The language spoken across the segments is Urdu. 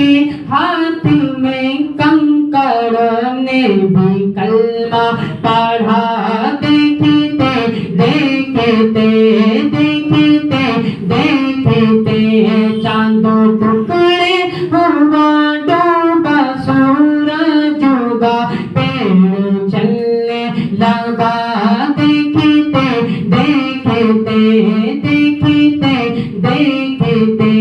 کے ہاتھ میں کنکڑ نے بھی کلمہ پڑھا، دیکھتے دیکھتے دیکھتے دیکھتے چاند ٹکڑے ہوا ڈوبا سورج اگا پیڑ چلنے لگا، دیکھتے دیکھتے دیکھتے دیکھتے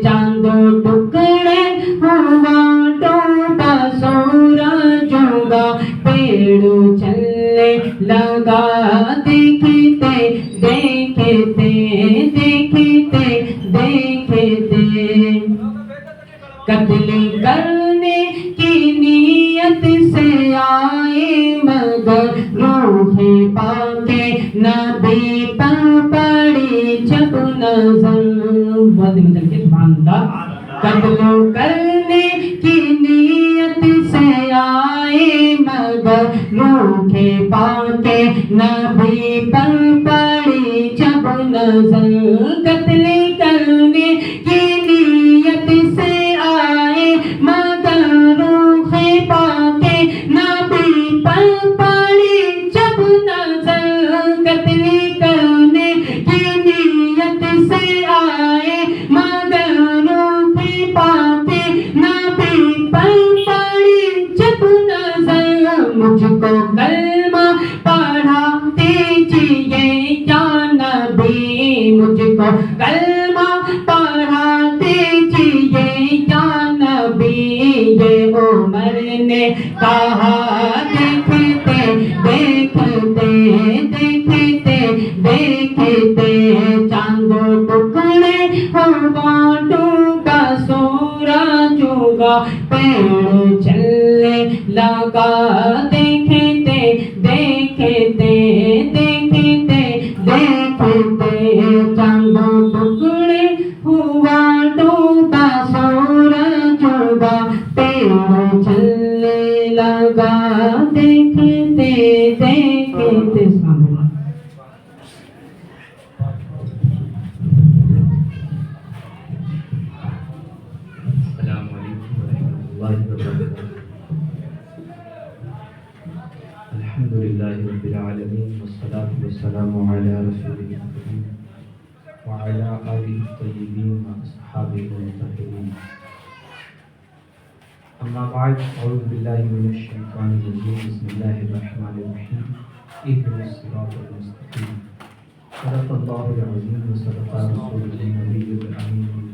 چاند ٹکڑے ہوا ڈوبا سورج اگا پیڑ چلنے لگا، دیکھتے دیکھتے دیکھتے دیکھتے قتل کرنے کی نیت سے آئے مگر روح پاک نبی پر پڑی جب نظر، بہت مچل کے سبحان اللہ، قتل کرنے کی نیت سے آئے مگر روح پاک نبی پر پڑی جب نظر، قتل کرنے کی نیت سے آئے مگر روح پاک نبی پر پڑی جب نظر، قتل کرنے کی نیت سے آئے مگر روح پاک نبی پر پڑی جب نظر، مجھ کو کلمہ پڑھا دیجیے یا نبی، مجھ کو کلمہ پڑھا دیجیے یا نبی، یہ عمر نے کہا، دیکھتے دیکھتے دیکھتے دیکھتے چاند ٹکڑے ہوا ڈوبا سورج اگا پیڑ چلنے لگا، دیکھتے دیکھتے دیکھتے دیکھتے چاند ٹکڑے ہوا ڈوبا سورج اگا پیڑ چلنے لگا، دیکھتے دیکھتے السلام علیکم ورحمۃ اللہ وبرکاتہ۔ الحمد للہ رب العالمین والصلاة والسلام علی رسول الکریم وعلی آلہ الطیبین واصحابہ المطہرین، اما بعد، اعوذ باللہ من الشیطان الرجیم، بسم اللہ الرحمن الرحیم، اہدنا الصراط المستقیم، صدق اللہ العظیم وصدق رسولہ النبی الامین۔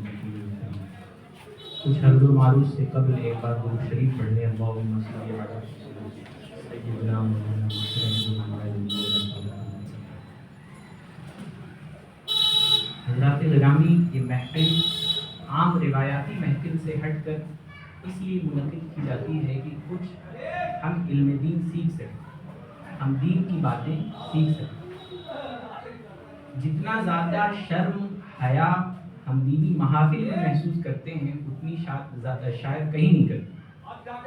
کچھ عرض و معروض سے قبل ایک بار درود شریف پڑھنے، اللہم صلی علی سیدنا مولانا محمد۔ حضرات گرامی، یہ محفل عام روایاتی محفل سے ہٹ کر اس لیے منعقد کی جاتی ہے کہ کچھ ہم علم دین سیکھ سکیں، ہم دین کی باتیں سیکھ سکیں۔ جتنا زیادہ شرم حیا ہم دینی محافل میں محسوس کرتے ہیں، اتنی شاید کہیں نہیں کرتے،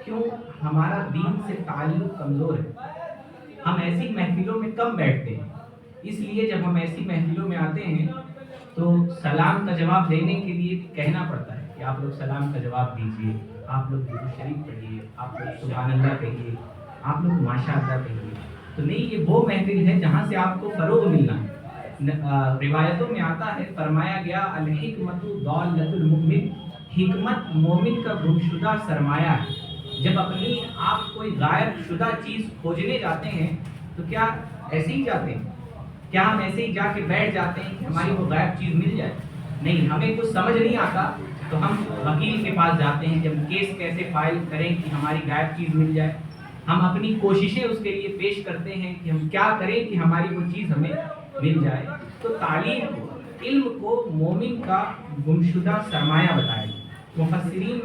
کیوں؟ ہمارا دین سے تعلق کمزور ہے، ہم ایسی محفلوں میں کم بیٹھتے ہیں، اس لیے جب ہم ایسی محفلوں میں آتے ہیں تو سلام کا جواب دینے کے لیے کہنا پڑتا ہے کہ آپ لوگ سلام کا جواب دیجیے، آپ لوگ درود شریف پڑھیے، آپ لوگ سبحان اللہ کہیے، آپ لوگ ماشاء اللہ کہیے۔ تو نہیں، یہ وہ محفل ہے جہاں سے آپ کو فروغ ملنا ہے۔ روایتوں میں آتا ہے، فرمایا گیا الحکمت ضالۃ المؤمن، حکمت مومن کا گمشدہ سرمایہ ہے۔ جب اپنی آپ کوئی غائب شدہ چیز کھوجنے جاتے ہیں تو کیا ایسے ہی جاتے ہیں؟ کیا ہم ایسے ہی جا کے بیٹھ جاتے ہیں کہ ہماری وہ غائب چیز مل جائے؟ نہیں، ہمیں کچھ سمجھ نہیں آتا تو ہم وکیل کے پاس جاتے ہیں کہ ہم کیس کیسے فائل کریں کہ ہماری غائب چیز مل جائے۔ ہم اپنی کوششیں اس کے لیے پیش کرتے ہیں کہ ہم کیا کریں کہ ہماری وہ چیز ہمیں مل جائے۔ تو تعلیم کو، علم کو مومن کا گمشدہ سرمایہ بتایا گیا۔ مفسرین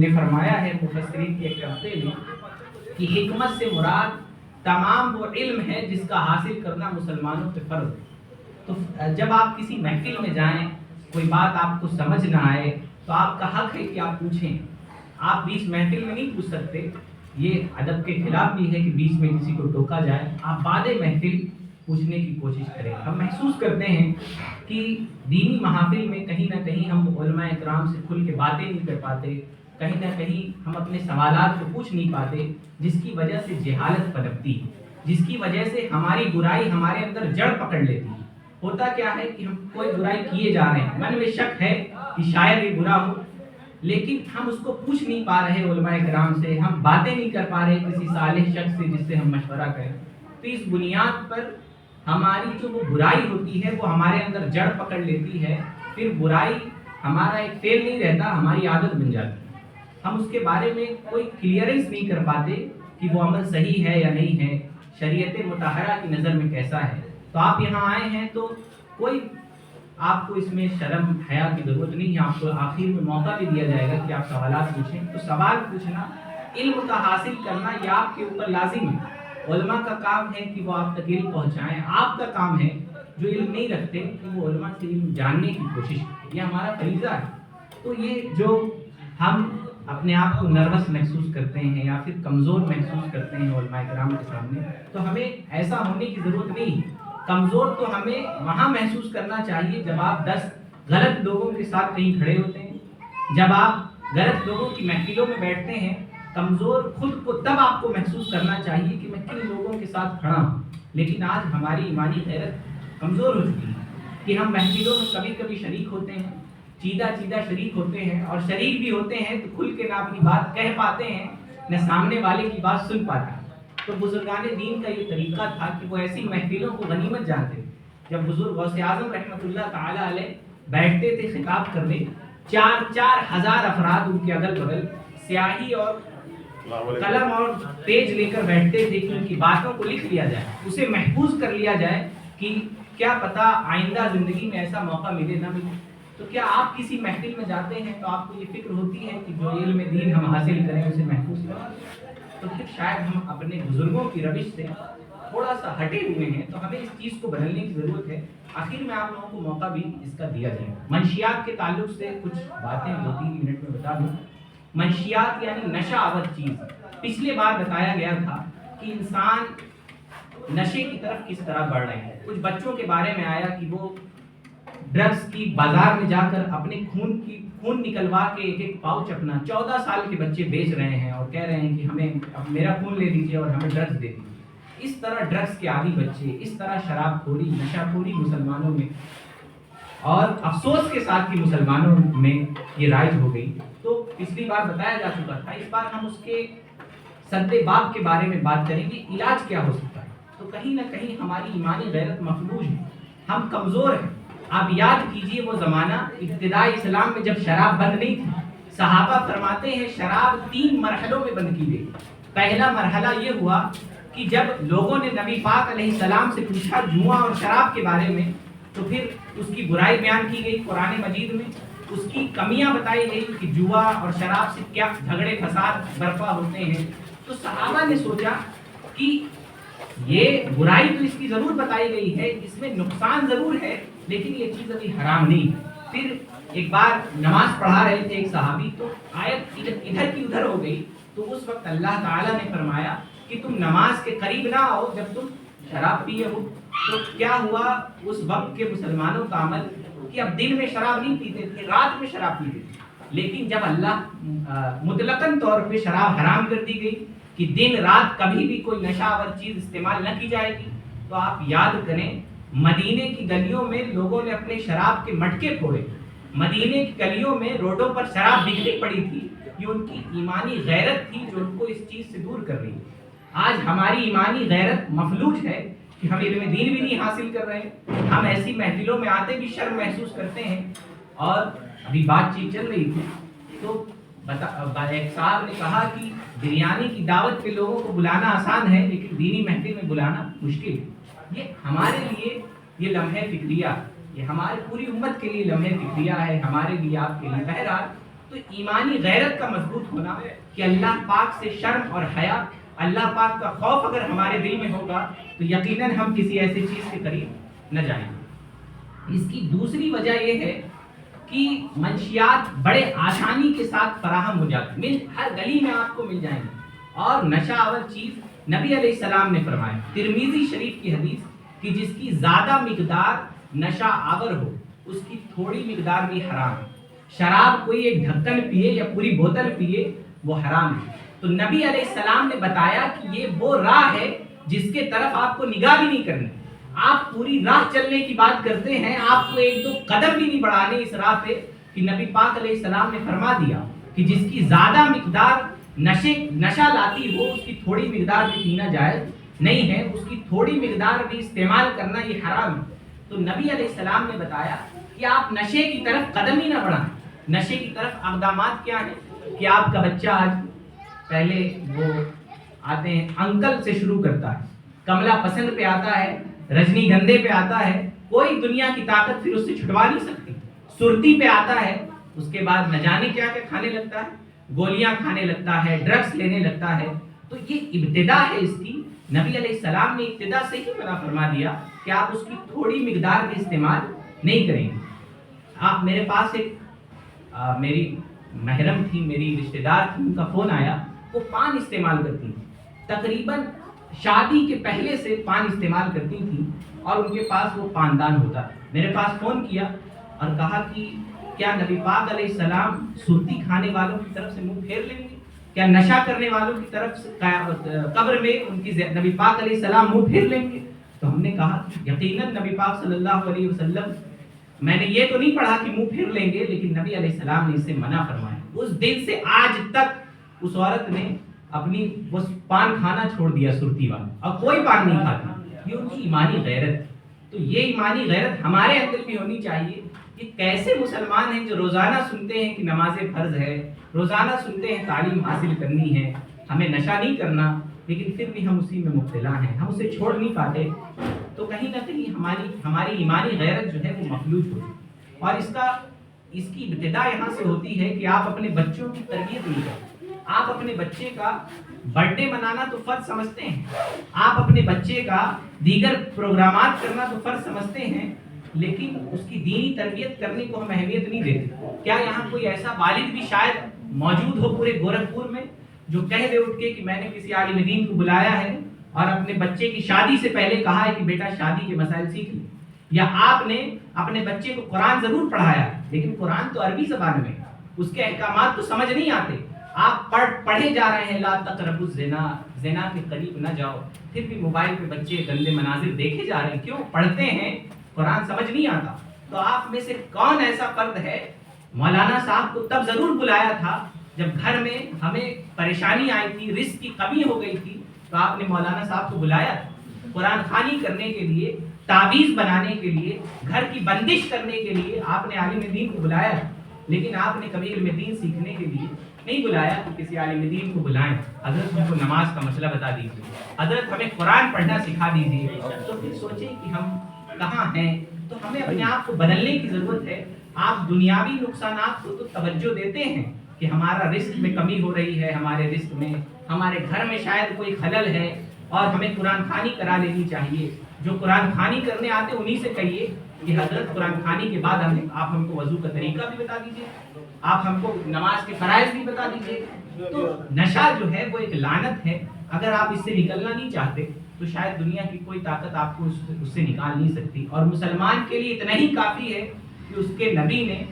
نے فرمایا ہے، مفسرین کے کہتے ہیں کہ حکمت سے مراد تمام وہ علم ہے جس کا حاصل کرنا مسلمانوں پہ فرض ہے۔ تو جب آپ کسی محفل میں جائیں، کوئی بات آپ کو سمجھ نہ آئے تو آپ کا حق ہے کہ آپ پوچھیں۔ آپ بیچ محفل میں نہیں پوچھ سکتے، یہ ادب کے خلاف بھی ہے کہ بیچ میں کسی کو ٹوکا جائے۔ آپ بعد محفل پوچھنے کی کوشش کریں۔ ہم محسوس کرتے ہیں کہ دینی محافل میں کہیں نہ کہیں ہم علماء اکرام سے کھل کے باتیں نہیں کر پاتے، کہیں نہ کہیں ہم اپنے سوالات کو پوچھ نہیں پاتے، جس کی وجہ سے جہالت پنپتی ہے، جس کی وجہ سے ہماری برائی ہمارے اندر جڑ پکڑ لیتی ہے۔ ہوتا کیا ہے کہ ہم کوئی برائی کیے جا رہے ہیں، من میں شک ہے کہ شاید یہ برا ہو، لیکن ہم اس کو پوچھ نہیں پا رہے علماء کرام سے، ہم باتیں نہیں کر پا رہے کسی صالح شخص سے جس سے ہم مشورہ کریں۔ تو اس بنیاد پر ہماری جو وہ برائی ہوتی ہے وہ ہمارے اندر جڑ پکڑ لیتی ہے، پھر برائی ہمارا ایک فعل نہیں رہتا، ہماری عادت بن جاتی ہے۔ ہم اس کے بارے میں کوئی کلیئرنس نہیں کر پاتے کہ وہ عمل صحیح ہے یا نہیں ہے، شریعت مطہرہ کی نظر میں کیسا ہے۔ تو آپ یہاں آئے ہیں تو کوئی آپ کو اس میں شرم حیا کی ضرورت نہیں ہے، آپ کو آخر میں موقع بھی دیا جائے گا کہ آپ سوالات پوچھیں۔ تو سوال پوچھنا، علم کا حاصل کرنا یہ آپ کے اوپر لازم ہے۔ علماء کا کام ہے کہ وہ آپ تک علم پہنچائیں، آپ کا کام ہے جو علم نہیں رکھتے کہ وہ علماء سے علم جاننے کی کوشش کریں، یہ ہمارا فریضہ ہے۔ تو یہ جو ہم اپنے آپ کو نروس محسوس کرتے ہیں یا پھر کمزور محسوس کرتے ہیں علماء کرام کے سامنے، تو ہمیں ایسا ہونے کی ضرورت نہیں۔ کمزور تو ہمیں وہاں محسوس کرنا چاہیے جب آپ 10 غلط لوگوں کے ساتھ کہیں کھڑے ہوتے ہیں، جب آپ غلط لوگوں کی محفلوں میں بیٹھتے ہیں۔ کمزور خود کو تب آپ کو محسوس کرنا چاہیے کہ میں کن لوگوں کے ساتھ کھڑا ہوں۔ لیکن آج ہماری ایمانی غیرت کمزور ہو چکی ہے کہ ہم محفلوں میں کبھی کبھی شریک ہوتے ہیں، چیدہ شریک ہوتے ہیں، اور شریک بھی ہوتے ہیں تو کھل کے نہ اپنی بات کہہ پاتے ہیں نہ سامنے والے کی بات سن پاتے ہیں۔ تو بزرگان دین کا یہ طریقہ تھا کہ وہ ایسی محفلوں کو غنیمت جانتے تھے۔ جب بزرگ غوث اعظم رحمۃ اللہ تعالی علیہ بیٹھتے تھے خطاب کرنے، 4 ہزار افراد ان کے اگل بغل سیاہی اور قلم اور پیج لے کر بیٹھتے تھے کہ ان کی باتوں کو لکھ لیا جائے، اسے محفوظ کر لیا جائے کہ کیا پتہ آئندہ زندگی میں ایسا موقع ملے نہ ملے۔ تو کیا آپ کسی محفل میں جاتے ہیں تو آپ کو یہ فکر ہوتی ہے کہ جو علم دین ہم حاصل کریں اسے محفوظ کریں؟ تو پھر شاید ہم اپنے بزرگوں کی روش سے تھوڑا سا ہٹے ہوئے ہیں، تو ہمیں اس چیز کو بدلنے کی ضرورت ہے۔ آخر میں آپ لوگوں کو موقع بھی اس کا دیا جائے۔ منشیات کے تعلق سے کچھ باتیں 2-3 منٹ میں بتا دوں۔ منشیات یعنی نشہ آور چیز۔ پچھلے بار بتایا گیا تھا کہ انسان نشے کی طرف کس طرح بڑھ رہے ہیں۔ کچھ بچوں کے بارے میں آیا کہ وہ ڈرگز کی بازار میں جا کر اپنے خون نکلوا کے ایک پاؤچ اپنا 14 سال کے بچے بیچ رہے ہیں اور کہہ رہے ہیں کہ ہمیں اب میرا خون لے لیجیے اور ہمیں ڈرگز دے دیجیے۔ اس طرح ڈرگز کے عادی بچے، اس طرح شراب خوری، نشہ خوری مسلمانوں میں، اور افسوس کے ساتھ کہ مسلمانوں میں یہ رائج ہو گئی۔ تو پچھلی بار بتایا جا چکا تھا، اس بار ہم اس کے سد باب کے بارے میں بات کریں گے، علاج کیا ہو سکتا ہے۔ تو کہیں نہ کہیں ہماری ایمانی غیرت مفلوج ہے، ہم کمزور ہیں۔ آپ یاد کیجئے وہ زمانہ ابتدائی اسلام میں جب شراب بند نہیں تھی، صحابہ فرماتے ہیں شراب 3 مرحلوں میں بند کی گئی۔ پہلا مرحلہ یہ ہوا کہ جب لوگوں نے نبی پاک علیہ السلام سے پوچھا جوا اور شراب کے بارے میں، تو پھر اس کی برائی بیان کی گئی قرآن مجید میں، اس کی کمیاں بتائی گئی کہ جوا اور شراب سے کیا جھگڑے فساد برپا ہوتے ہیں۔ تو صحابہ نے سوچا کہ یہ برائی تو اس کی ضرور بتائی گئی ہے، اس میں نقصان ضرور ہے، لیکن یہ چیز ابھی حرام نہیں۔ پھر ایک بار نماز پڑھا رہے تھے ایک صحابی، تو آیت ادھر کی ادھر ہو گئی، تو اس وقت اللہ تعالیٰ نے فرمایا کہ تم نماز کے قریب نہ آؤ جب تم شراب پیے ہو۔ تو کیا ہوا اس وقت کے مسلمانوں کا عمل کہ اب دن میں شراب نہیں پیتے تھے، رات میں شراب پیتے تھے۔ لیکن جب اللہ مطلقاً طور پہ شراب حرام کر دی گئی کہ دن رات کبھی بھی کوئی نشہ آور چیز استعمال نہ کی جائے گی، تو آپ یاد کریں مدینے کی گلیوں میں لوگوں نے اپنے شراب کے مٹکے پھوڑے، مدینے کی گلیوں میں روڈوں پر شراب بکھری پڑی تھی۔ یہ ان کی ایمانی غیرت تھی جو ان کو اس چیز سے دور کر رہی ہے۔ آج ہماری ایمانی غیرت مفلوج ہے کہ ہم علم دین بھی نہیں حاصل کر رہے، ہم ایسی محفلوں میں آتے بھی شرم محسوس کرتے ہیں۔ اور ابھی بات چیت چل رہی تھی تو ایک صاحب نے کہا کہ بریانی کی دعوت پہ لوگوں کو بلانا آسان ہے لیکن دینی محفل میں بلانا مشکل ہے۔ یہ ہمارے لیے یہ لمحہ فکریہ، یہ ہماری پوری امت کے لیے لمحہ فکریہ ہے، ہمارے لیے، آپ کے لیے۔ بہرحال تو ایمانی غیرت کا مضبوط ہونا کہ اللہ پاک سے شرم اور حیا، اللہ پاک کا خوف اگر ہمارے دل میں ہوگا تو یقیناً ہم کسی ایسی چیز کے قریب نہ جائیں گے۔ اس کی دوسری وجہ یہ ہے کہ منشیات بڑے آسانی کے ساتھ فراہم ہو جاتی، ہر گلی میں آپ کو مل جائیں گے۔ اور نشہ آور چیز نبی علیہ السلام نے فرمایا، ترمذی شریف کی حدیث، کہ جس کی زیادہ مقدار نشہ آور ہو اس کی تھوڑی مقدار بھی حرام ہے۔ شراب کوئی ایک ڈھکن پیے یا پوری بوتل پیے وہ حرام ہے. تو نبی علیہ السلام نے بتایا کہ یہ وہ راہ ہے جس کے طرف آپ کو نگاہ بھی نہیں کرنی. آپ پوری راہ چلنے کی بات کرتے ہیں, آپ کو ایک دو قدم بھی نہیں بڑھانے اس راہ پہ, کہ نبی پاک علیہ السلام نے فرما دیا کہ جس کی زیادہ مقدار نشہ لاتی ہو اس کی تھوڑی مقدار بھی پینا جائز نہیں ہے, اس کی تھوڑی مقدار بھی استعمال کرنا یہ حرام ہے. تو نبی علیہ السلام نے بتایا کہ آپ نشے کی طرف قدم ہی نہ بڑھائیں. نشے کی طرف اقدامات کیا ہیں کہ آپ کا بچہ آج پہلے وہ آتے ہیں انکل سے شروع کرتا ہے, کملا پسند پہ آتا ہے, رجنی گندے پہ آتا ہے, کوئی دنیا کی طاقت پھر اس سے چھٹوا نہیں سکتی, سرتی پہ آتا ہے, اس کے بعد نہ جانے کیا کیا کھانے لگتا ہے, گولیاں کھانے لگتا ہے, ڈرگس لینے لگتا ہے. تو یہ ابتدا ہے اس کی. نبی علیہ السلام نے ابتدا سے ہی منع فرما دیا کہ آپ اس کی تھوڑی مقدار بھی استعمال نہیں کریں گے. آپ میرے پاس ایک میری محرم تھی, میری رشتہ دار تھی, ان کا فون آیا, وہ پان استعمال کرتی تھی, تقریباً شادی کے پہلے سے پان استعمال کرتی تھی اور ان کے پاس وہ پاندان ہوتا. میرے پاس فون کیا اور کہا کہ کیا نبی پاک علیہ السلام سرتی کھانے والوں کی طرف سے منہ پھیر لیں گے, کیا نشہ کرنے والوں کی طرف سے قبر میں ان کی نبی پاک علیہ السلام منہ پھیر لیں گے؟ تو ہم نے کہا یقیناً نبی پاک صلی اللہ علیہ وسلم, میں نے یہ تو نہیں پڑھا کہ منہ پھیر لیں گے, لیکن نبی علیہ السلام نے اس سے منع فرمایا. اس دن سے آج تک اس عورت نے اپنی وہ پان کھانا چھوڑ دیا سرتی والا, اور کوئی پان نہیں کھاتی. یہ ان کی ایمانی غیرت. تو یہ ایمانی غیرت ہمارے اندر بھی ہونی چاہیے. کہ کیسے مسلمان ہیں جو روزانہ سنتے ہیں کہ نماز فرض ہے, روزانہ سنتے ہیں تعلیم حاصل کرنی ہے, ہمیں نشہ نہیں کرنا, لیکن پھر بھی ہم اسی میں مبتلا ہیں, ہم اسے چھوڑ نہیں پاتے. تو کہیں نہ کہیں ہماری ایمانی غیرت جو ہے وہ مفلوج ہوتی ہے. اور اس کی ابتدا یہاں سے ہوتی ہے کہ آپ اپنے بچوں کی تربیت نہیں کرتے. آپ اپنے بچے کا برتھ ڈے منانا تو فرض سمجھتے ہیں, آپ اپنے بچے کا دیگر پروگرامات کرنا تو فرض سمجھتے ہیں, لیکن اس کی دینی تربیت کرنے کو ہم اہمیت نہیں دیتے. کیا یہاں کوئی ایسا والد بھی شاید موجود ہو پورے گورکھپور میں جو کہہ دے اٹھ کے کہ میں نے کسی عالم دین کو بلایا ہے اور اپنے بچے کی شادی سے پہلے کہا ہے کہ بیٹا شادی کے مسائل سیکھ لیں, یا آپ نے اپنے بچے کو قرآن ضرور پڑھایا لیکن قرآن تو عربی زبان میں, اس کے احکامات تو سمجھ نہیں آتے, آپ پڑھے جا رہے ہیں لا تقربوا الزنا, زنا کے قریب نہ جاؤ, پھر بھی موبائل پہ بچے گندے مناظر دیکھے جا رہے ہیں. کیوں؟ پڑھتے ہیں, قرآن سمجھ نہیں آتا. تو آپ میں سے کون ایسا فرد ہے, مولانا صاحب کو تب ضرور بلایا تھا جب گھر میں ہمیں پریشانی آئی تھی, رزق کی کمی ہو گئی تھی, تو آپ نے مولانا صاحب کو بلایا تھا قرآن خوانی کرنے کے لیے, تعویذ بنانے کے لیے, گھر کی بندش کرنے کے لیے آپ نے عالم دین کو بلایا تھا. لیکن آپ نے کبھی علم دین سیکھنے کے لیے نہیں بلایا کہ کسی عالم دین کو بلائیں, حضرت ہم کو نماز کا مسئلہ بتا دیجیے, حضرت ہمیں قرآن پڑھنا سکھا دیجیے. تو پھر سوچیں کہ ہم کہاں ہیں. تو ہمیں اپنے آپ کو بدلنے کی ضرورت ہے. آپ دنیاوی نقصانات کو تو توجہ دیتے ہیں کہ ہمارا رزق میں کمی ہو رہی ہے, ہمارے رزق میں, ہمارے گھر میں شاید کوئی خلل ہے اور ہمیں قرآن خوانی کرا لینی چاہیے. جو قرآن خوانی کرنے آتے انہی سے کہیے کہ حضرت قرآن خوانی کے بعد آپ ہم کو وضو کا طریقہ بھی بتا دیجیے, آپ ہم کو نماز کے فرائض بھی بتا دیجیے. تو نشہ جو ہے وہ ایک لعنت ہے. اگر آپ اس سے نکلنا نہیں چاہتے تو شاید دنیا کی کوئی طاقت آپ کو اس سے نکال نہیں سکتی. اور مسلمان کے لیے اتنا ہی کافی ہے کہ اس کے نبی نے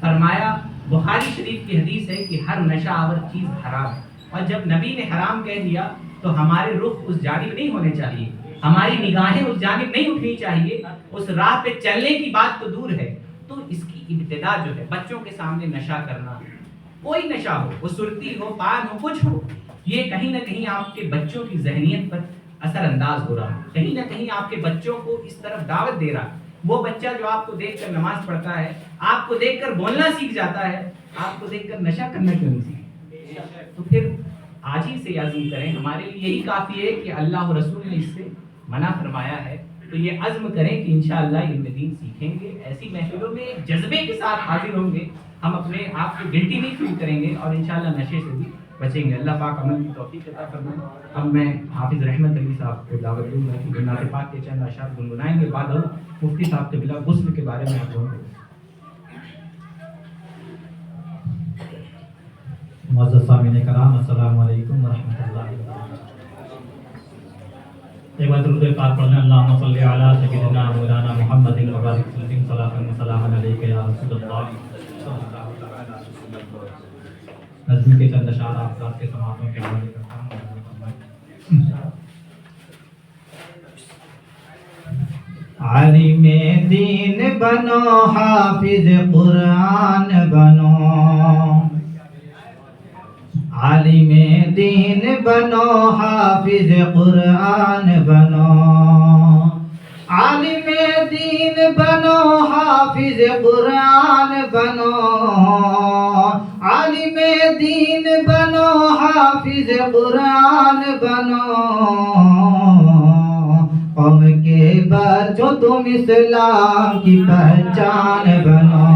فرمایا, بخاری شریف کی حدیث ہے کہ ہر نشہ آور چیز حرام ہے. اور جب نبی نے حرام کہہ دیا تو ہمارے رخ اس جانب نہیں ہونے چاہیے, ہماری نگاہیں اس جانب نہیں اٹھنی چاہیے. اس راہ پہ چلنے کی بات تو دور ہے. تو اس کی ابتدا جو ہے بچوں کے سامنے نشہ کرنا, کوئی نشہ ہو, وہ سرتی ہو, پان ہو, کچھ ہو, یہ کہیں نہ کہیں آپ کے بچوں کی ذہنیت پر اثر انداز ہو رہا ہے, کہیں نہ کہیں آپ کے بچوں کو اس طرف دعوت دے رہا ہے. وہ بچہ جو آپ کو دیکھ کر نماز پڑھتا ہے, آپ کو دیکھ کر بولنا سیکھ جاتا ہے, آپ کو دیکھ کر نشہ کرنا کیوں نہیں سیکھتا؟ تو پھر آج ہی سے عزم کریں. ہمارے لیے یہی کافی ہے کہ اللہ و رسول نے اس سے منع فرمایا ہے, تو یہ عزم کریں کہ انشاءاللہ علم دین سیکھیں گے. ایسی محفلوں میں ایک جذبے کے ساتھ حاضر ہوں گے, ہم اپنے آپ کو گلٹی نہیں فیل کریں گے اور انشاءاللہ نشے سے بھی بچیں گے. اللہ پاک عمل کی توفیق عطا فرمائے. اب میں حافظ رحمت علی صاحب کو دعوت دوں گا کہ نعت پاک کے چند اشعار گنگنائیں گے. بعد مفتی صاحب کے بلا غسل کے بارے میں آپ لوگوں کو. معزز سامعین کرام, السلام علیکم ورحمۃ اللہ وبرکاتہ. ایک بار درود پاک پڑھنا. اللہم صلی علی سیدنا مولانا محمد و بارک وسلم صلاۃ و سلام علیک یا رسول اللہ صلی اللہ علیہ وسلم. نظم کے چند اشعار آپ ذات کے سماعتوں کے حوالے کرتا ہوں. عالم دین بنو حافظ قرآن بنو، عالم دین بنو حافظ قرآن بنو، عالم دین بنو حافظ قرآن بنو، عالم دین بنو حافظ قرآن بنو. قوم کے بچوں تم اسلام کی پہچان بنو،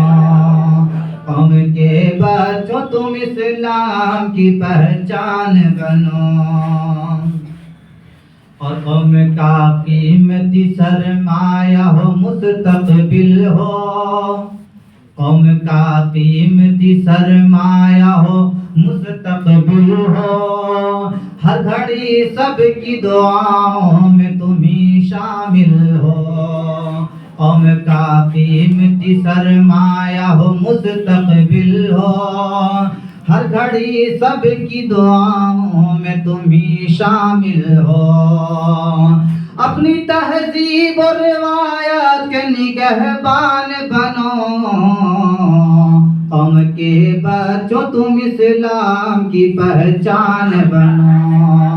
قوم کے بچوں تم اسلام کی پہچان بنو. اور قوم کا قیمتی سرمایہ ہو مستقبل ہو، قوم کا قیمتی سرمایہ ہو مستقبل ہو، ہر گھڑی سب کی دعاؤں میں تمہیں شامل ہو. قوم کا قیمتی سرمایہ ہو مستقبل ہو، ہر گھڑی سب کی دعاؤں میں تمہیں شامل ہو. اپنی تہذیب و روایات کے نگہبان بنو، قوم کے بچوں تم اسلام کی پہچان بنو.